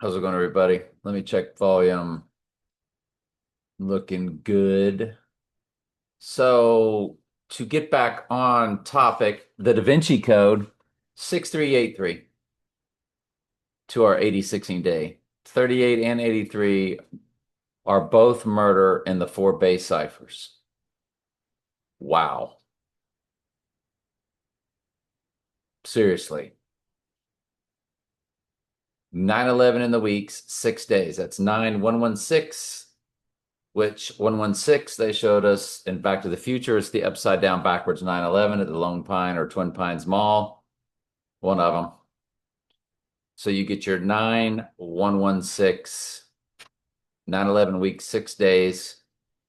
How's it going, everybody? Let me check volume. Looking good. So, to get back on topic, the Da Vinci Code 6383 to our 8016 day. 38 and 83 are both murder in the four base ciphers. Wow. Seriously. 9/11 in the weeks, 6 days. That's 9116, which 116 they showed us in Back to the Future. It's the upside down backwards 9/11 at the Lone Pine or Twin Pines Mall, one of them. So you get your 9116, 9/11 weeks, 6 days,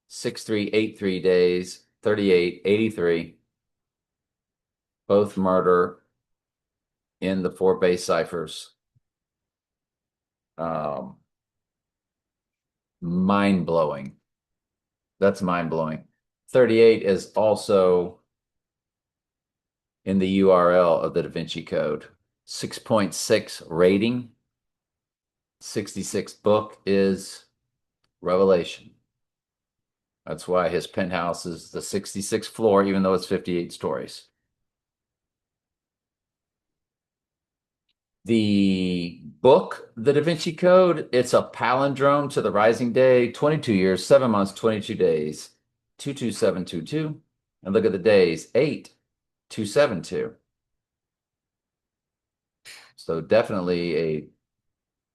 6383 days, 3883, both murder in the four base ciphers. Um, Mind blowing. That's mind blowing. 38 is also in the URL of the Da Vinci Code. 6.6 rating. 66 book is Revelation. That's why his penthouse is the 66th floor, even though it's 58 stories. The book, The Da Vinci Code, it's a palindrome to the rising day, 22 years, 7 months, 22 days, 22722. And look at the days, 8272. So definitely a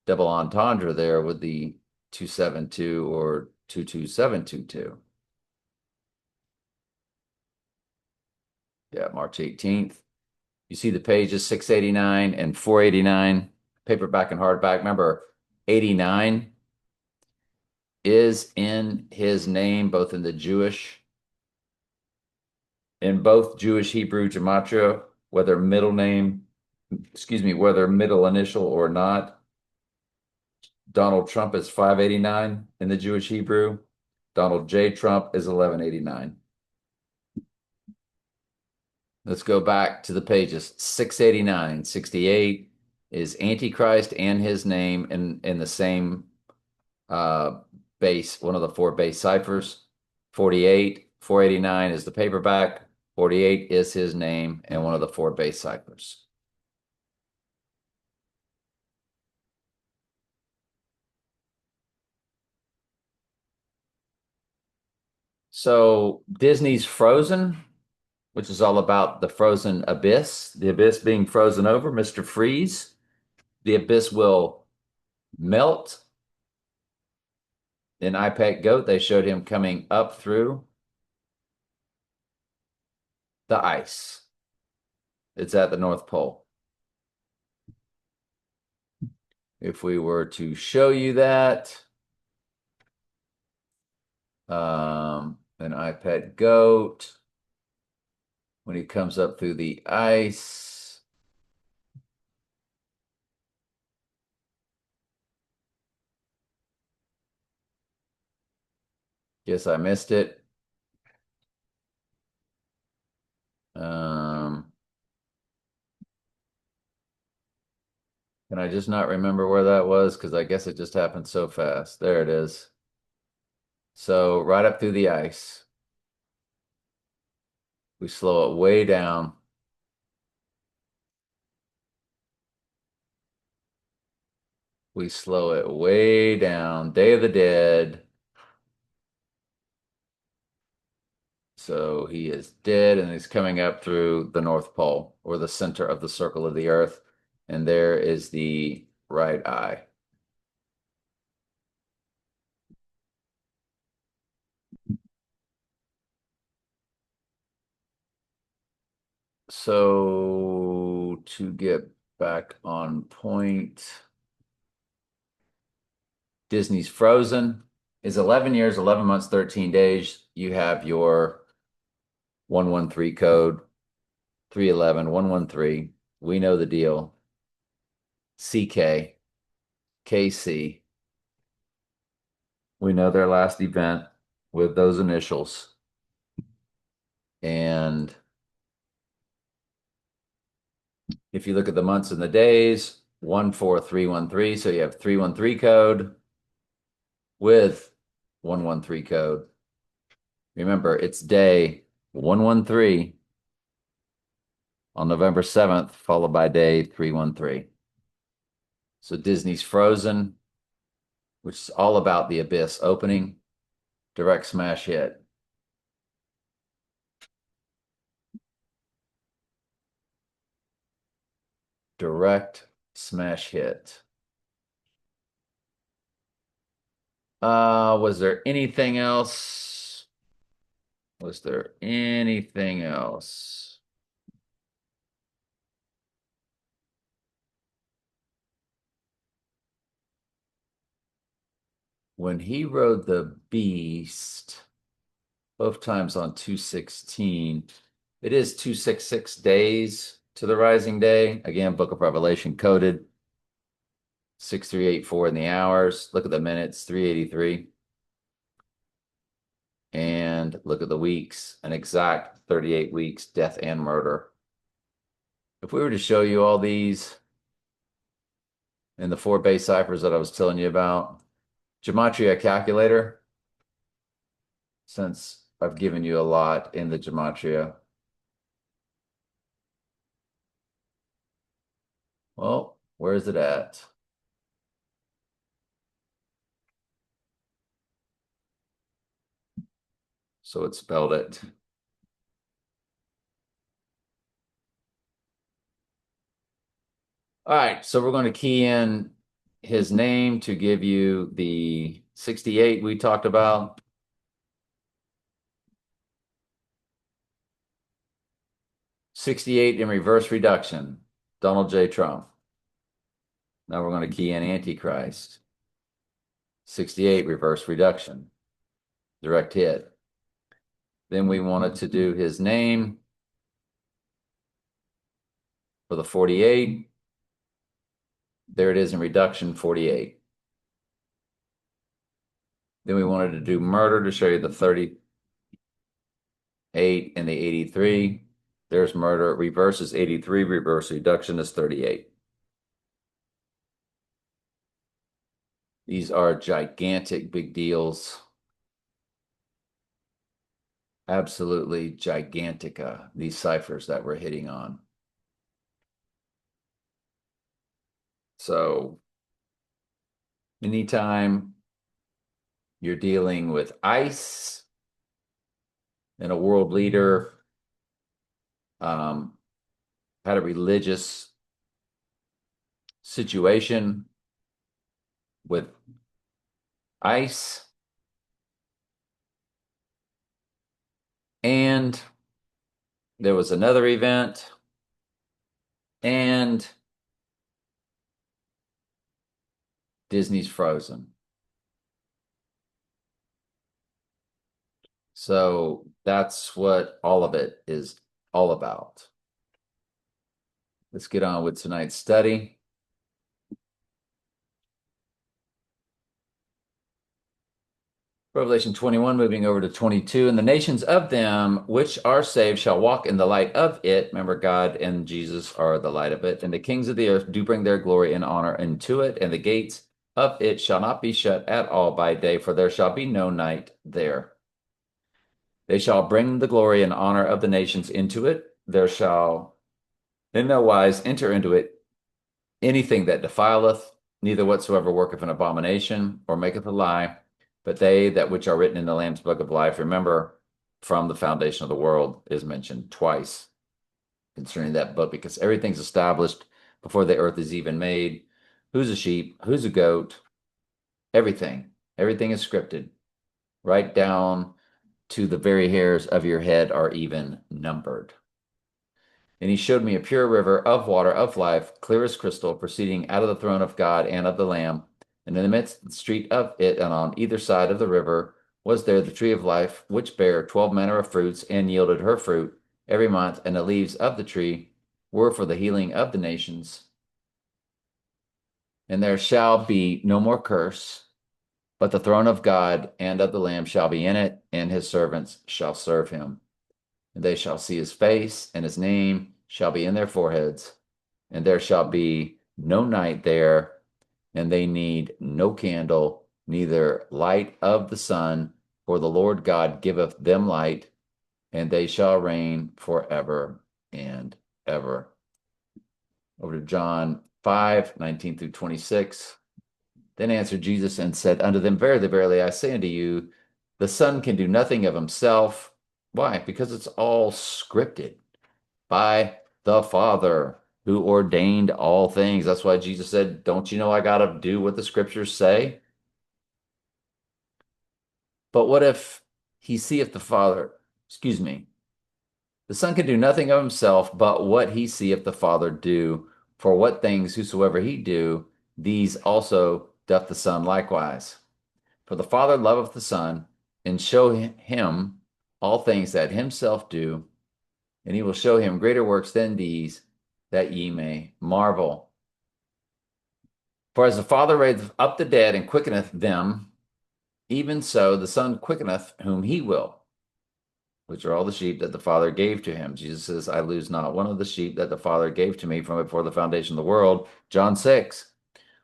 double entendre there with the 272 or 22722. Yeah, March 18th. You see the pages 689 and 489, paperback and hardback. Remember, 89 is in his name, both in both Jewish Hebrew gematria, whether middle name, whether middle initial or not. Donald Trump is 589 in the Jewish Hebrew. Donald J. Trump is 1189. Let's go back to the pages. 689, 68 is Antichrist and his name in the same base, one of the four base ciphers. 48, 489 is the paperback. 48 is his name and one of the four base ciphers. So Disney's Frozen, which is all about the frozen abyss, the abyss being frozen over, Mr. Freeze. The abyss will melt. In iPet Goat, they showed him coming up through the ice. It's at the North Pole. If we were to show you that, an iPet Goat, when he comes up through the ice, guess I missed it. Um, can I just not remember where that was? Because I guess it just happened so fast. There it is. So right up through the ice. We slow it way down. We slow it way down. Day of the Dead. So he is dead and he's coming up through the North Pole or the center of the circle of the Earth. And there is the right eye. So to get back on point, Disney's Frozen is 11 years, 11 months, 13 days. You have your 113 code, 311, 113. We know the deal. CK, KC. We know their last event with those initials. And if you look at the months and the days, 14313. So you have 313 code with 113 code. Remember, it's day 113 on November 7th, followed by day 313. So Disney's Frozen, which is all about the Abyss opening, direct smash hit. Direct smash hit. Was there anything else? Was there anything else? When he rode the beast, both times on 216, it is 266 days to the rising day. Again, Book of Revelation coded 6384 in the hours. Look at the minutes, 383. And look at the weeks, an exact 38 weeks, death and murder. If we were to show you all these in the 4 base ciphers that I was telling you about, Gematria calculator, since I've given you a lot in the Gematria. Well, where is it at? So it spelled it. All right, so we're going to key in his name to give you the 68 we talked about. '68 in reverse reduction, Donald J. Trump. Now we're going to key in Antichrist. 68 reverse reduction, direct hit. Then we wanted to do his name for the 48. There it is in reduction, 48. Then we wanted to do murder to show you the 38 and the 83. There's murder. Reverse is 83. Reverse reduction is 38. These are gigantic big deals. Absolutely gigantica, these ciphers that we're hitting on. So anytime you're dealing with ICE and a world leader had a religious situation with ICE, and there was another event, and Disney's Frozen. So that's what all of it is all about. Let's get on with tonight's study. Revelation 21, moving over to 22. And the nations of them which are saved shall walk in the light of it. Remember, God and Jesus are the light of it. And the kings of the earth do bring their glory and honor into it. And the gates of it shall not be shut at all by day, for there shall be no night there. They shall bring the glory and honor of the nations into it. There shall in no wise enter into it anything that defileth, neither whatsoever worketh an abomination or maketh a lie, but they that which are written in the Lamb's book of life. Remember, from the foundation of the world is mentioned twice concerning that book, because everything's established before the earth is even made. Who's a sheep? Who's a goat? Everything is scripted, right down to the very hairs of your head are even numbered. And he showed me a pure river of water of life, clear as crystal, proceeding out of the throne of God and of the Lamb. And in the midst of the street of it, and on either side of the river, was there the tree of life, which bare 12 manner of fruits, and yielded her fruit every month. And the leaves of the tree were for the healing of the nations. And there shall be no more curse, but the throne of God and of the Lamb shall be in it, and his servants shall serve him. And they shall see his face, and his name shall be in their foreheads, and there shall be no night there, and they need no candle, neither light of the sun, for the Lord God giveth them light, and they shall reign forever and ever. Over to John 5:19 through 26. Then answered Jesus and said unto them, Verily, verily, I say unto you, the Son can do nothing of himself. Why? Because it's all scripted by the Father who ordained all things. That's why Jesus said, Don't you know I got to do what the scriptures say? But what if he seeth the Father, excuse me, the Son can do nothing of himself, but what he seeth the Father do, for what things whosoever he do, these also doth the Son likewise. For the Father loveth the Son, and show him all things that himself do, and he will show him greater works than these, that ye may marvel. For as the Father raiseth up the dead and quickeneth them, even so the Son quickeneth whom he will, which are all the sheep that the Father gave to him. Jesus says, I lose not one of the sheep that the Father gave to me from before the foundation of the world. John 6.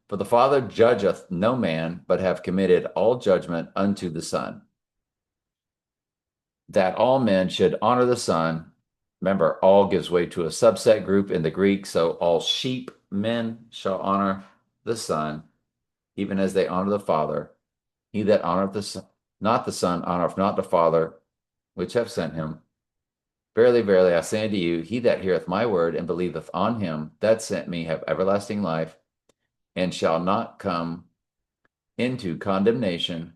For the Father judgeth no man, but have committed all judgment unto the Son, that all men should honor the Son. Remember, all gives way to a subset group in the Greek, so all sheep men shall honor the Son, even as they honor the Father. He that honoreth the Son, not the Son, honoreth not the Father, which have sent him. Verily, verily, I say unto you, he that heareth my word and believeth on him that sent me have everlasting life, and shall not come into condemnation,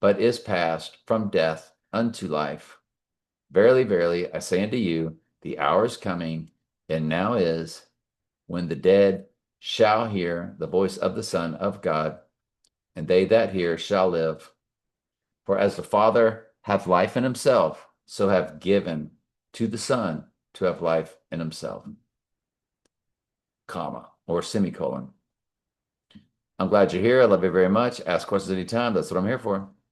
but is passed from death unto life. Verily, verily, I say unto you, the hour is coming, and now is, when the dead shall hear the voice of the Son of God, and they that hear shall live. For as the Father hath life in himself, so hath given to the Son to have life in himself. Comma or semicolon. I'm glad you're here. I love you very much. Ask questions anytime. That's what I'm here for.